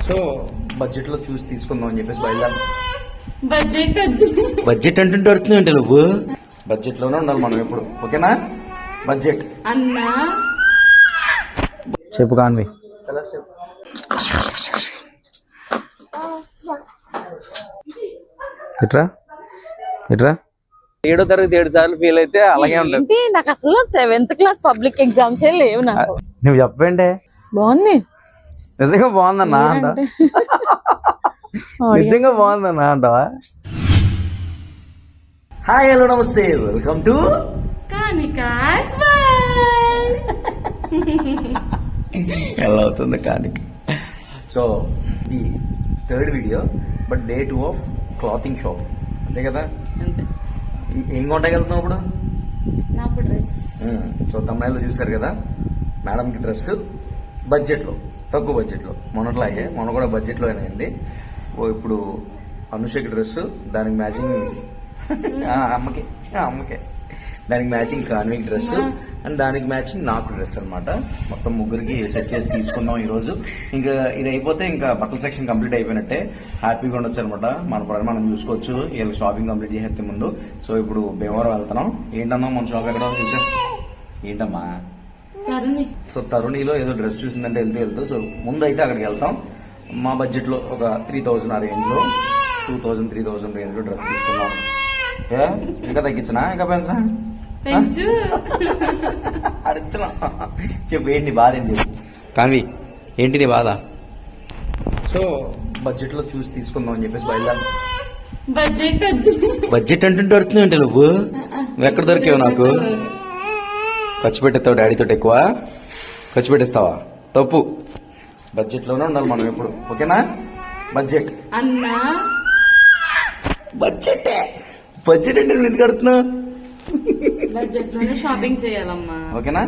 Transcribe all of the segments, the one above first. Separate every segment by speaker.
Speaker 1: So budget లో చూసి తీసుకుందాం అని చెప్పేసి బయలుదేరం.
Speaker 2: బడ్జెట్
Speaker 1: బడ్జెట్ అంటుంటే అడుగుతున్నావు అంటే నువ్వు బడ్జెట్ లోనే ఉండాలి మనం ఎప్పుడు, ఓకేనా? బడ్జెట్
Speaker 2: అన్నా
Speaker 1: చెప్పు కాన్వి. ఇట్రా ఇట్రా. 7వ తరగతి 7 సార్లు ఫెయిల్ అయితే అలాగే ఉంటుంది.
Speaker 2: నాకు అసలు 7th క్లాస్ పబ్లిక్ ఎగ్జామ్స్ లేవు నాకు.
Speaker 1: నువ్వు చెప్పండి.
Speaker 2: బాగుంది,
Speaker 1: నిజంగా బాగుందన్నా అంట. నిజంగా బాగుందన్నా అంటావా? హాయ్ హలో నమస్తే, వెల్కమ్ టు
Speaker 2: కానికాస్ వరల్డ్.
Speaker 1: ఎలా అవుతుంది కానిక. సో ఇది 3rd video, but day 2 of clothing shop, అంతే కదా?
Speaker 2: అంతే.
Speaker 1: ఏం కొంటాకి వెళ్తున్నావు ఇప్పుడు?
Speaker 2: నాకు డ్రెస్.
Speaker 1: సో తమిళలో చూసారు కదా, మేడంకి డ్రెస్ బడ్జెట్లో, తక్కువ బడ్జెట్లో, మొన్నట్లాగే మొన్న కూడా బడ్జెట్లో అయింది. ఇప్పుడు అనుషకి డ్రెస్, దానికి మ్యాచింగ్ అమ్మకే దానికి మ్యాచింగ్ కాన్విక్ డ్రెస్ అండ్ దానికి మ్యాచింగ్ నాకు డ్రెస్ అనమాట. మొత్తం ముగ్గురికి సెట్ చేసి తీసుకుందాం ఈరోజు. ఇంకా ఇది అయిపోతే ఇంకా బట్టల సెక్షన్ కంప్లీట్ అయిపోయినట్టే, హ్యాపీగా ఉండొచ్చు అనమాట. మన పని మనం చూసుకోవచ్చు వీళ్ళు షాపింగ్ కంప్లీట్ చేసే ముందు. సో ఇప్పుడు భీమవరం వెళ్తున్నాం. ఏంటన్నా మన షాప్ ఎక్కడ చూసాం? ఏంటమ్మా? సో తరుణిలో ఏదో డ్రెస్ చూసిందంటే వెళ్తూ సో ముందు అయితే అక్కడికి వెళ్తాం. మా బడ్జెట్లో ఒక 3000 ఆ రేంజ్లో, 2000-3000 రేంజ్లో డ్రెస్ తీసుకున్నాం. ఇంకా తగ్గించనా, ఇంకా పెంచా? అడుగుతున్నా. చెప్పు ఏంటి బాధ ఏంటి కాన్వి, ఏంటి నీ బాధ? సో బడ్జెట్లో చూసి తీసుకుందాం అని చెప్పేసి బయలుదేరం. బడ్జెట్ అంటుంటే అడుగుతున్నావు అంటే నువ్వు ఎక్కడ దొరికావు? నాకు ఖర్చు పెట్టేస్తావు డాడీతో ఎక్కువ ఖర్చు పెట్టేస్తావా? తప్పు. బడ్జెట్లోనే ఉండాలి మనం ఎప్పుడు, ఓకేనా? బడ్జెట్
Speaker 2: అన్నా
Speaker 1: బడ్జెట్ బడ్జెట్ అంటే నువ్వు ఎందుకు అడుగుతున్నావు?
Speaker 2: బడ్జెట్ లోనే షాపింగ్ చేయాలమ్మా,
Speaker 1: ఓకేనా?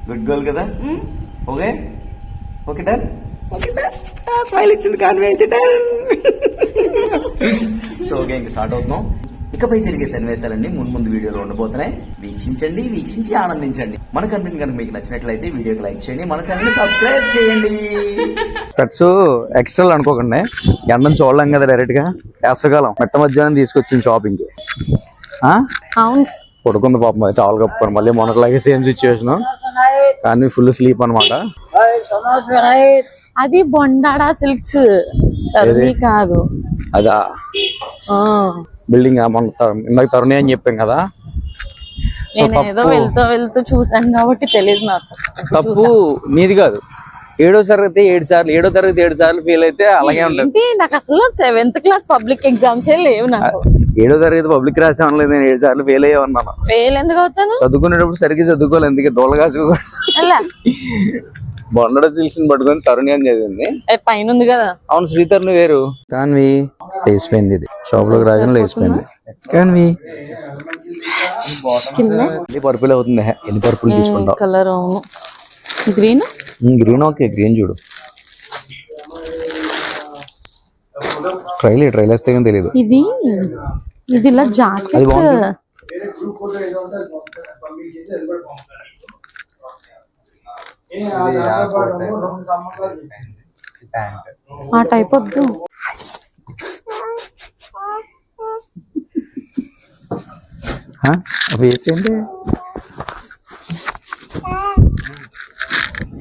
Speaker 1: గుడ్ గర్ల్ కదా? Okay okay done. Okay done. Smile ఇచ్చింది కాన్వే అయితే డన్. సో ఓకే, ఇంక స్టార్ట్ అవుతున్నాం. ఇకపై జరిగే సన్నివేశాలన్నీ ముందు వీడియోలో ఉండబోతున్నాయి. వీక్షించి ఆనందించండి. మన కంటెంట్ కనుక మీకు నచ్చినట్లయితే వీడియోకి లైక్ చేయండి, మన ఛానల్ సబ్స్క్రైబ్ చేయండి. స్పెట్స్ ఎక్స్ట్రా అనుకోకండి, ఎండను చూడలేం కదా డైరెక్ట్ గా. వేసవకాలం మెట్ట మధ్యాహ్నం తీసుకొచ్చింది షాపింగ్ కి.
Speaker 2: అవును,
Speaker 1: పడుకుంది పాపం, చాలా కప్పుకొని. మళ్ళీ మొన్నట్లాగే సేమ్ సిచ్యువేషన్, కానీ ఫుల్ స్లీప్ అనమాట.
Speaker 2: అది బొండాడా సిల్క్స్ కాదు,
Speaker 1: అదా బిల్డింగ్. ఇందాక తరుణి అని చెప్పాం కదా,
Speaker 2: నేను ఏదో వెళ్తూ చూసాను కాబట్టి తెలియదు నాకు.
Speaker 1: తప్పు నీది కాదు. 7వ తరగతి 7 సార్లు ఫెయిల్ అయితే అలాగే ఉంటుంది.
Speaker 2: నాకు అసలు 7th క్లాస్ పబ్లిక్ ఎగ్జామ్స్ లేవు నాకు.
Speaker 1: 7వ తరగతి పబ్లిక్ రాసే అనలేదు, నేను 7 సార్లు ఫెయిల్ అయ్యామన్నాను.
Speaker 2: ఫెయిల్ ఎందుకు అవుతాను?
Speaker 1: చదువుకునేటప్పుడు సరిగ్గా చదువుకోవాలి, ఎందుకే దోళగాసు. బొండడ సిల్క్స్ పట్టుకొని తరుణి అని చదివింది, పైన ఉంది కదా. అవును, శ్రీతరుణి వేరు. కాన్వి లేసిపోయింది, ఇది షాప్ లోకి రాగానే లేసిపోయింది. కాన్వి పర్పుల్ అవుతుంది. ఎన్ని పర్పుల్ తీసుకుంటావు?
Speaker 2: కలర్ అవును, గ్రీన్.
Speaker 1: గ్రీన్ ఓకే, గ్రీన్ చూడు. ట్రైల్ వేస్తే కానీ తెలియదు.
Speaker 2: ఇది ఇలా జాకెట్ ఆ టైప్ వద్దు.
Speaker 1: వేసేయండి.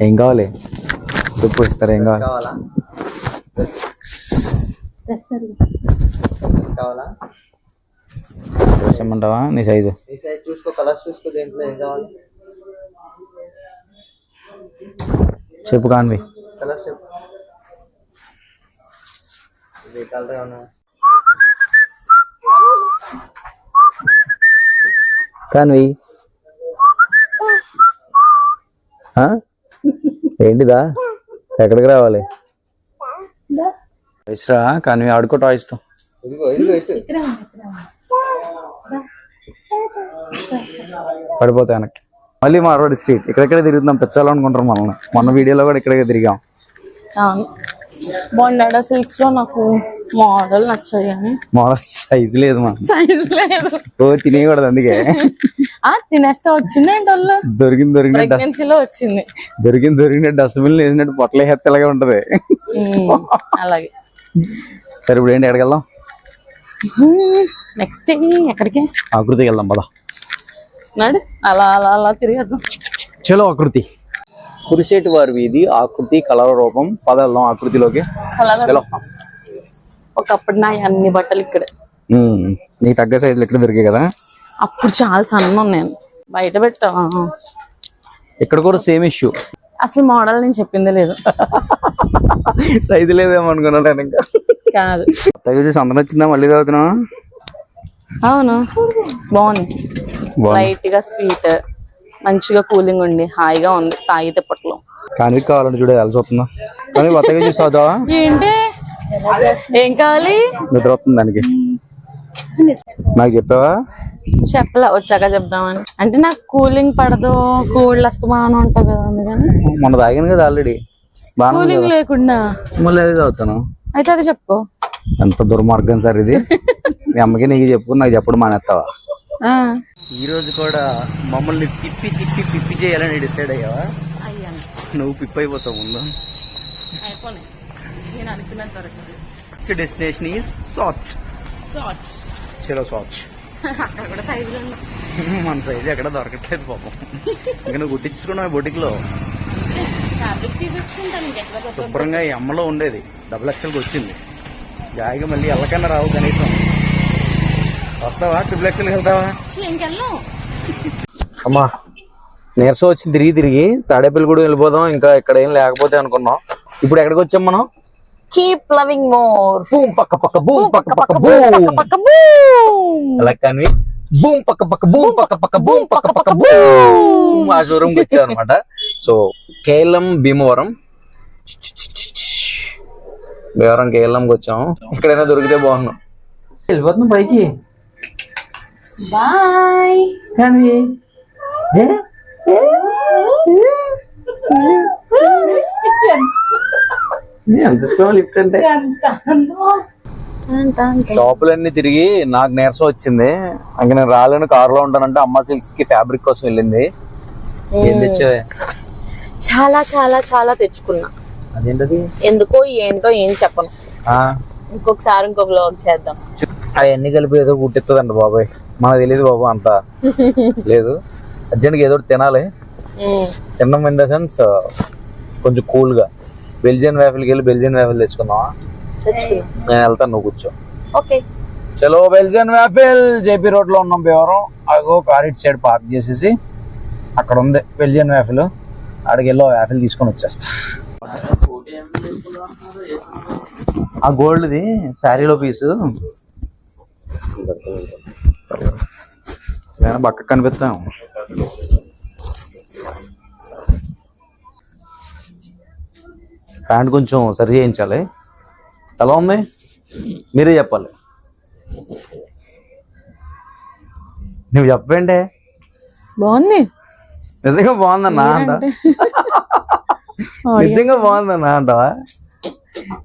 Speaker 1: ఏం కావాలి చెప్పు, ఇస్తారా? ఏం కావాలా? ఇమ్మంటావా? నీ సైజు
Speaker 3: చూసుకో, కలర్స్ చూసుకో, దేంట్లో ఏం కావాలి
Speaker 1: చెప్పు కాన్వి.
Speaker 3: కలర్స్ చెప్పు. ఏ కలర్ ఏమన్నా
Speaker 1: కాన్వి? ఏంటిదా? ఎక్కడికి రావాలి? ఇస్రా కాన్వి, ఆడుకో టాయ్స్ తో. పడిపోతాయి వెనక్కి. మళ్ళీ మార్వాడి స్ట్రీట్ ఇక్కడెక్కడ తిరుగుతున్నాం, పెంచాలనుకుంటారు మనల్ని. మొన్న వీడియోలో కూడా ఇక్కడే తిరిగాం.
Speaker 2: బొండాడ సిల్క్స్ లో నాకు మోడల్ నచ్చాయి కానీ
Speaker 1: మోడల్ సైజ్ లేదు మా
Speaker 2: సైజ్ లేదు.
Speaker 1: ఓ తినేయకూడదు అందుకే.
Speaker 2: తినేస్తే వచ్చింది ఏంటి వాళ్ళు
Speaker 1: దొరికింది
Speaker 2: ప్రెగ్నెన్సీలో వచ్చింది.
Speaker 1: దొరికిన డస్ట్బిన్ వేసినట్టు పొట్టలే హెత్త ఇలాగే ఉంటది.
Speaker 2: అలాగే
Speaker 1: సరే ఇప్పుడు ఏంటి ఎక్కడికి వెళ్దాం?
Speaker 2: నెక్స్ట్ ఎక్కడికి?
Speaker 1: ఆకృతికి వెళ్దాం పద.
Speaker 2: నడు అలా అలా అలా తిరిగేద్దాం.
Speaker 1: చలో ఆకృతి. కురిసేటి వారి వీధి ఆకృతి కళల రూపం. పద వెళ్దాం ఆకృతిలోకి. చలో.
Speaker 2: ఒకప్పుడు నా అన్ని బట్టలు ఇక్కడే.
Speaker 1: నీకు తగ్గ సైజులు ఇక్కడ దొరికాయి కదా.
Speaker 2: అప్పుడు చాలా సన్న నేను బయట పెట్టా.
Speaker 1: ఇక్కడ కూడా సేమ్ ఇష్యూ.
Speaker 2: అసలు మోడల్ నేను చెప్పింది లేదు.
Speaker 1: సైజు లేదేమో అనుకున్నాను నేను. ఇంకా
Speaker 2: కాదు.
Speaker 1: కొత్తగా చూసి అందరం వచ్చిందా మళ్ళీ చదువుతున్నా?
Speaker 2: అవును బాగుంది. లైట్ గా స్వీట్ మంచిగా కూలింగ్ ఉండి హాయిగా ఉంది తాగితే పొట్టలో.
Speaker 1: కానీ కావాలంటే చూడే కలిసి వస్తుందా? కానీ కొత్తగా చూసి చదువుతావా?
Speaker 2: ఏంటి ఏం కావాలి?
Speaker 1: నిద్ర వస్తుంది దానికి. నాకు చెప్పావా?
Speaker 2: చెప్పలే వచ్చాక చెప్దామని. అంటే నాకు కూలింగ్ పడదు కోల్డ్ వస్తుమా అని ఉంటావు కదా అందుకని.
Speaker 1: మొన్న తాగాను కదా ఆల్రెడీ.
Speaker 2: కూలింగ్ లేకుండా
Speaker 1: మళ్ళీ అదే చదువుతాను.
Speaker 2: అయితే అది చెప్పు.
Speaker 1: ఎంత దుర్మార్గం సార్ ఇది. మీ అమ్మకి నీకు చెప్పు నాకు చెప్పడం మానేస్తావా? ఈ రోజు కూడా మమ్మల్ని తిప్పి తిప్పి పిప్పి చేయాలని డిసైడ్ అయ్యావా? నువ్వు పిప్పి అయిపోతావు ముందు. Next destination is Sach. చలో సాచ్. మన సైజ్ ఎక్కడ దొరకట్లేదు పాపం. ఇంకా నువ్వు గుట్టించుకున్నావు బొటిక్లో. శుభ్రంగా ఈ అమ్మలో ఉండేది XXLకి వచ్చింది. జాయిగా మళ్ళీ ఎల్లకన్నా రావు కనీసం. వస్తావా? XXLకి వెళ్తావా? అమ్మా నీరసం వచ్చింది తిరిగి తాడేపల్లి కూడా వెళ్ళిపోదాం. ఇంకా ఇక్కడ ఏం లేకపోతే అనుకున్నాం. ఇప్పుడు ఎక్కడికి వచ్చాం మనం?
Speaker 2: Keep loving more.
Speaker 1: బూమ్ పక్క పక్క బూమ్ పక్క పక్క బూమ్. అలా కానీ బూమ్ పక్క పక్క బూమ్ పక్క పక్క బూమ్ పక్క పక్క బూమ్. ఆ షోరూమ్ కి వచ్చాం అనమాట. సో కేఎల్ఎం భీమవరం కేఎల్ఎంకి వచ్చాము. ఎక్కడైనా దొరికితే బాగున్నాం. వెళ్ళిపోతున్నాం పైకి.
Speaker 2: బాయ్.
Speaker 1: కానీ ఎంత ఇష్టం లిఫ్ట్ అంటే. షాపులన్నీ తిరిగి నాకు నీరసం వచ్చింది. ఇంకా నేను రాలేను కారులో ఉంటానంటే అమ్మ సిల్క్స్ కి ఫ్యాబ్రిక్ కోసం వెళ్ళింది. ఏం తెచ్చావే?
Speaker 2: చాలా చాలా చాలా తెచ్చుకున్నా.
Speaker 1: అదేంటది?
Speaker 2: ఎందుకో ఏంటో ఏం చెప్పను. ఇంకొకసారి ఇంకో వ్లాగ్ చేద్దాం.
Speaker 1: అవన్నీ కలిపి ఏదో పుట్టిస్తుందంట బాబాయ్. మనకు తెలియదు బాబు అంతా లేదు. అర్జెంట్గా ఏదో తినాలి. తినడం ఇన్ ద సెన్స్ కొంచెం కూల్ గా. బెల్జియన్ వ్యాఫిల్కి వెళ్ళి బెల్జియన్ వ్యాఫిల్ తెచ్చుకుందామా? నేను వెళ్తాను, నువ్వు కూర్చో.
Speaker 2: ఓకే
Speaker 1: చలో బెల్జియన్ వ్యాఫిల్. జేపీ రోడ్ లో ఉన్నాం భీమవరం. అగో కార్ ఇట్ సైడ్ పార్క్ చేసేసి అక్కడ ఉంది బెల్జియన్ వ్యాఫిల్. అక్కడికి వెళ్ళి వ్యాఫిల్ తీసుకొని వచ్చేస్తా. ఆ గోల్డ్ది శారీలో పీసు పక్కకు కనిపిస్తాం. ప్యాంట్ కొంచెం సరి చేయించాలి. ఎలా ఉంది మీరే చెప్పాలి. నువ్వు చెప్పండి.
Speaker 2: బాగుంది.
Speaker 1: నిజంగా బాగుందన్నా అంట. నిజంగా బాగుందన్నా అంటావా?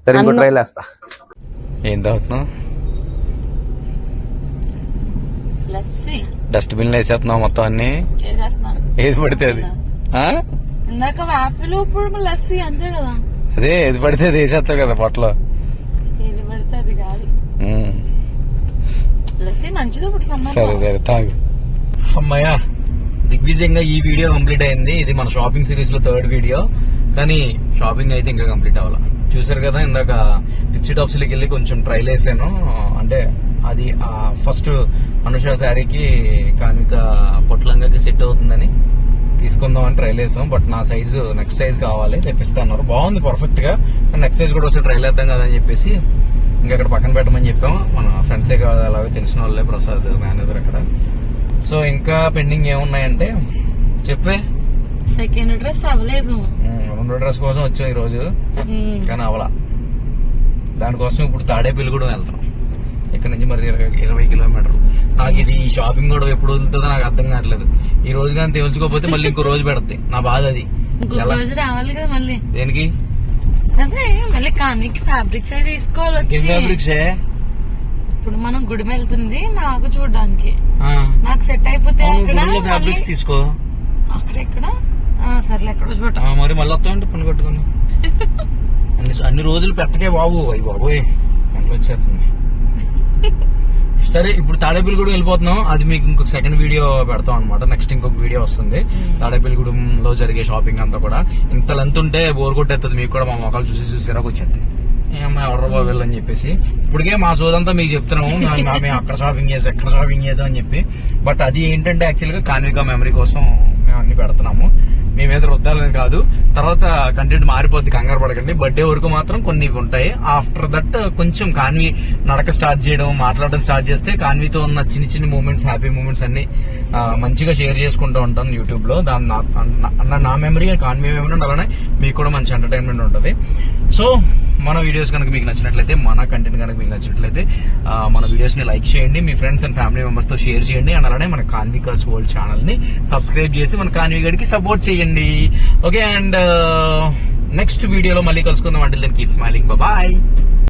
Speaker 1: సరే ఇంకో ట్రైల్ వేస్తా. ఏం తాగుతున్నావు? డస్ట్బిన్ వేసేస్తున్నావు మొత్తం అన్ని. ఏది పడితే అది.
Speaker 2: ఇందాక వాఫిల్ ఇప్పుడు లస్సీ అంతే కదా.
Speaker 1: అదే ఏది పడితే అది వేసేస్తావు కదా పొట్టలో.
Speaker 2: ఏది పడితే అది కాదు. లస్సీ మంచిది ఇప్పుడు సమ్మర్.
Speaker 1: సరే సరే తాగు. అమ్మాయ్యా దిగ్విజయంగా ఈ వీడియో కంప్లీట్ అయింది. ఇది మన షాపింగ్ సిరీస్ లో 3rd వీడియో. కానీ షాపింగ్ అయితే ఇంకా కంప్లీట్ అవ్వాల. చూసారు కదా ఇందాక టిప్సీ టాప్స్కి వెళ్ళి కొంచెం ట్రైల్ వేసాను. అంటే అది ఫస్ట్ అనుష శారీకి కానిక పొట్లంగాకి సెట్ అవుతుందని తీసుకుందాం అని ట్రైల్ వేసాం. బట్ నా సైజు నెక్స్ట్ సైజ్ కావాలి తెప్పిస్తా అన్నారు. బాగుంది పర్ఫెక్ట్ గా. కానీ నెక్స్ట్ సైజ్ కూడా ఒకసారి ట్రైల్ వేద్దాం కదా అని చెప్పేసి ఇంకా అక్కడ పక్కన పెట్టమని చెప్పాము. మన ఫ్రెండ్సే కాదు అలాగే తెలిసిన వాళ్ళే, ప్రసాద్ మేనేజర్ అక్కడ. సో ఇంకా పెండింగ్ ఏమున్నాయంటే చెప్పే.
Speaker 2: సెకండ్ డ్రెస్ అవ్వలేదు.
Speaker 1: 2వ డ్రెస్ కోసం వచ్చాం ఈ రోజు, కానీ అవలా. దానికోసం ఇప్పుడు తాడేపల్లి కూడా వెళ్తాం. ఇక్కడ నుంచి మరి 20 కిలోమీటర్లు. నాకు ఇది షాపింగ్ కూడా ఎప్పుడు వదులుతుందో నాకు అర్థం కావట్లేదు. ఈ రోజు కానీ తెలుసుకోకపోతే మళ్ళీ ఇంకో రోజు పెడతాయి. నా బాధ అది.
Speaker 2: రావాలి కదా మళ్ళీ.
Speaker 1: దేనికి?
Speaker 2: అదే మళ్ళీ కానికి ఫ్యాబ్రిక్స్ అవి తీసుకోవాలి
Speaker 1: ఏం
Speaker 2: వచ్చి.
Speaker 1: ఫ్యాబ్రిక్స్
Speaker 2: ఇప్పుడు మనం గుడి వెళ్తుంది నాకు చూడడానికి, నాకు సెట్ అయిపోతే అక్కడ
Speaker 1: ఫ్యాబ్రిక్స్ తీసుకో.
Speaker 2: అక్కడ సర్లే ఎక్కడో చూడ.
Speaker 1: మరి మళ్ళీ వస్తామంటే పని కట్టుకుని అన్ని రోజులు పెట్టకే బాబు. అయ్యి బాబోయ్ ఎంత వచ్చేస్తుంది. సరే ఇప్పుడు తాడేపల్లిగూడెం వెళ్ళిపోతున్నాం. అది మీకు ఇంకొక సెకండ్ వీడియో పెడతాం అనమాట. నెక్స్ట్ ఇంకొక వీడియో వస్తుంది తాడేపల్లిగూడెంలో జరిగే షాపింగ్ అంతా కూడా. ఇంత లెంత్ ఉంటే బోర్ కొట్టేస్తుంది మీకు కూడా. మా మొక్కలు చూసి సిరాకు వచ్చేది ఎవరు బాబు వెళ్ళని చెప్పేసి. ఇప్పటికే మా సోదంతా మీకు చెప్తున్నాము మేము అక్కడ షాపింగ్ చేసాం ఎక్కడ షాపింగ్ చేసాం అని చెప్పి. బట్ అది ఏంటంటే యాక్చువల్ గా కాన్వికా మెమరీ కోసం మేము అన్ని పెడుతున్నాము. మేమేదో రుద్దాలని కాదు. తర్వాత కంటెంట్ మారిపోద్ది, కంగారు పడకండి. బర్త్డే వరకు మాత్రం కొన్ని ఉంటాయి. ఆఫ్టర్ దట్ కొంచెం కాన్వి నడక స్టార్ట్ చేయడం, మాట్లాడడం స్టార్ట్ చేస్తే కాన్వితో ఉన్న చిన్న చిన్న మూమెంట్స్, హ్యాపీ మూమెంట్స్ అన్ని మంచిగా షేర్ చేసుకుంటూ ఉంటాను యూట్యూబ్ లో. దాని నా మెమరీ, కాన్వి మెమరీ అలానే మీకు కూడా మంచి ఎంటర్టైన్మెంట్ ఉంటుంది. సో మన వీడియోస్ కనుక మీకు నచ్చినట్లయితే, మన కంటెంట్ కనుక మీకు నచ్చినట్లయితే మన వీడియోస్ ని లైక్ చేయండి, మీ ఫ్రెండ్స్ అండ్ ఫ్యామిలీ మెంబర్స్ తో షేర్ చేయండి. అండ్ అలానే మన కాన్వికాస్ వరల్డ్ ఛానల్ ని సబ్స్క్రైబ్ చేసి మన కాన్వి గడికి సపోర్ట్ చేయండి. ఓకే, అండ్ నెక్స్ట్ వీడియోలో మళ్ళీ కలుసుకుందాం. అంటే కీప్ స్మైలింగ్, బాయ్.